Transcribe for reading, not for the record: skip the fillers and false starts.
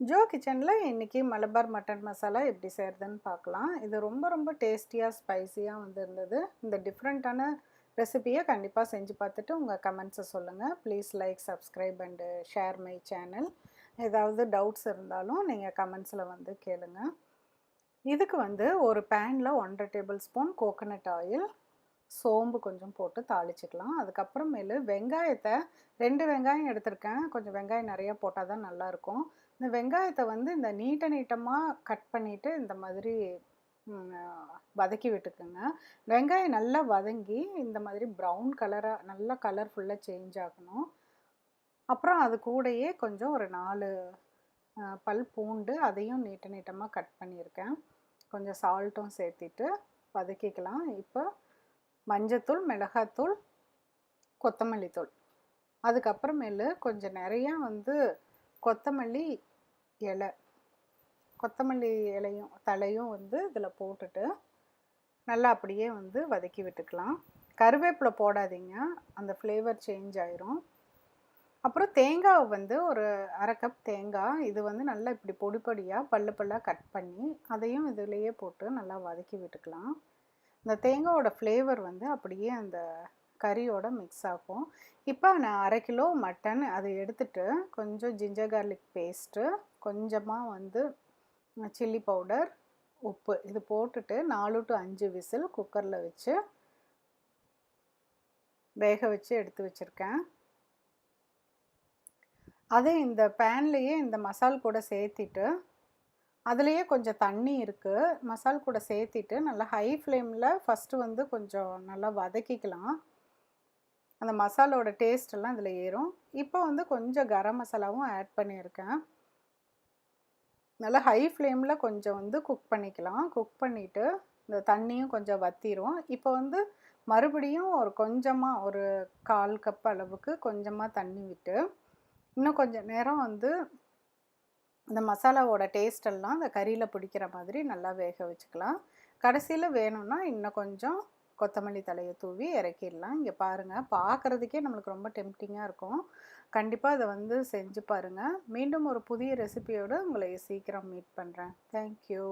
Joe கிச்சனில் இன்றைக்கி Malabar mutton masala எப்படி செய்கிறதுன்னு பார்க்கலாம். இது ரொம்ப டேஸ்டியாக ஸ்பைஸியாக இருந்தது. இந்த டிஃப்ரெண்ட்டான ரெசிபியை கண்டிப்பாக செஞ்சு பார்த்துட்டு உங்கள் கமெண்ட்ஸை சொல்லுங்கள். Please like, subscribe and share my channel. ஏதாவது டவுட்ஸ் இருந்தாலும் நீங்கள் கமெண்ட்ஸில் கேளுங்க. இதுக்கு ஒரு பேனில் 1.5 டேபிள் ஸ்பூன் கோகோனட் ஆயில், சோம்பு கொஞ்சம் போட்டு தாளிச்சிக்கலாம். அதுக்கப்புறமேலு வெங்காயத்தை 2 வெங்காயம் எடுத்திருக்கேன். கொஞ்சம் வெங்காயம் நிறையா போட்டால் தான் நல்லாயிருக்கும். இந்த வெங்காயத்தை இந்த நீட்டமாக கட் பண்ணிவிட்டு இந்த மாதிரி வதக்கி விட்டுக்குங்க. வெங்காயம் நல்லா வதங்கி இந்த மாதிரி ப்ரௌன் கலராக நல்லா கலர்ஃபுல்லாக சேஞ்ச் ஆகணும். அப்புறம் அது கூடயே கொஞ்சம் ஒரு 4 பல் பூண்டு, அதையும் நீட்டமாக கட் பண்ணியிருக்கேன். கொஞ்சம் சால்ட்டும் சேர்த்திட்டு வதக்கிக்கலாம். இப்போ மஞ்சத்தூள், மிளகாத்தூள், கொத்தமல்லி தூள், அதுக்கப்புறமேலு கொஞ்சம் நிறையா கொத்தமல்லி இலையும் தலையும் இதில் போட்டுட்டு நல்லா அப்படியே வதக்கி விட்டுக்கலாம். கருவேப்பிலை போடாதீங்க, அந்த ஃப்ளேவர் சேஞ்ச் ஆயிரும். அப்புறம் தேங்காய் ஒரு 1/2 கப் தேங்காய், இது நல்லா இப்படி பொடியாக பல்லாக கட் பண்ணி அதையும் இதிலேயே போட்டு நல்லா வதக்கி விட்டுக்கலாம். இந்த தேங்காயோட ஃப்ளேவர் அப்படியே அந்த கறியோட மிக்ஸ் ஆகும். இப்போ நான் 1/2 கிலோ மட்டன் அதை எடுத்துட்டு கொஞ்சம் ஜிஞ்சர் கார்லிக் பேஸ்ட்டு, கொஞ்சமாக சில்லி பவுடர், உப்பு இது போட்டுட்டு 4 to 5 விசில் குக்கரில் வச்சு வேக வச்சு எடுத்து வச்சுருக்கேன். அதை இந்த பேன்லேயே இந்த மசால் கூட சேர்த்திட்டு, அதுலேயே கொஞ்சம் தண்ணி இருக்குது, மசால் கூட சேர்த்திட்டு நல்லா ஹை ஃப்ளேமில் ஃபஸ்ட்டு கொஞ்சம் நல்லா வதக்கிக்கலாம். அந்த மசாலோட டேஸ்ட்டெல்லாம் இதில் ஏறும். இப்போ கொஞ்சம் கரம் மசாலாவும் ஆட் பண்ணியிருக்கேன். நல்லா ஹை ஃப்ளேமில் கொஞ்சம் குக் பண்ணிக்கலாம். குக் பண்ணிவிட்டு இந்த தண்ணியும் கொஞ்சம் வற்றிரும். இப்போ மறுபடியும் கொஞ்சமாக ஒரு 1/4 கப் அளவுக்கு கொஞ்சமாக தண்ணி விட்டு இன்னும் கொஞ்சம் நேரம் இந்த மசாலாவோட டேஸ்டெல்லாம் அந்த கறியில் பிடிக்கிற மாதிரி நல்லா வேக வச்சுக்கலாம். கடைசியில் வேணும்னா இன்னும் கொஞ்சம் கொத்தமல்லி தலையை தூவி இறக்கிடலாம். இங்கே பாருங்கள், பார்க்குறதுக்கே நம்மளுக்கு ரொம்ப டெம்ப்டிங்காக இருக்கும். கண்டிப்பாக அதை செஞ்சு பாருங்கள். மீண்டும் ஒரு புதிய ரெசிபியோடு உங்களை சீக்கிரம் மீட் பண்ணுறேன். தேங்க்யூ.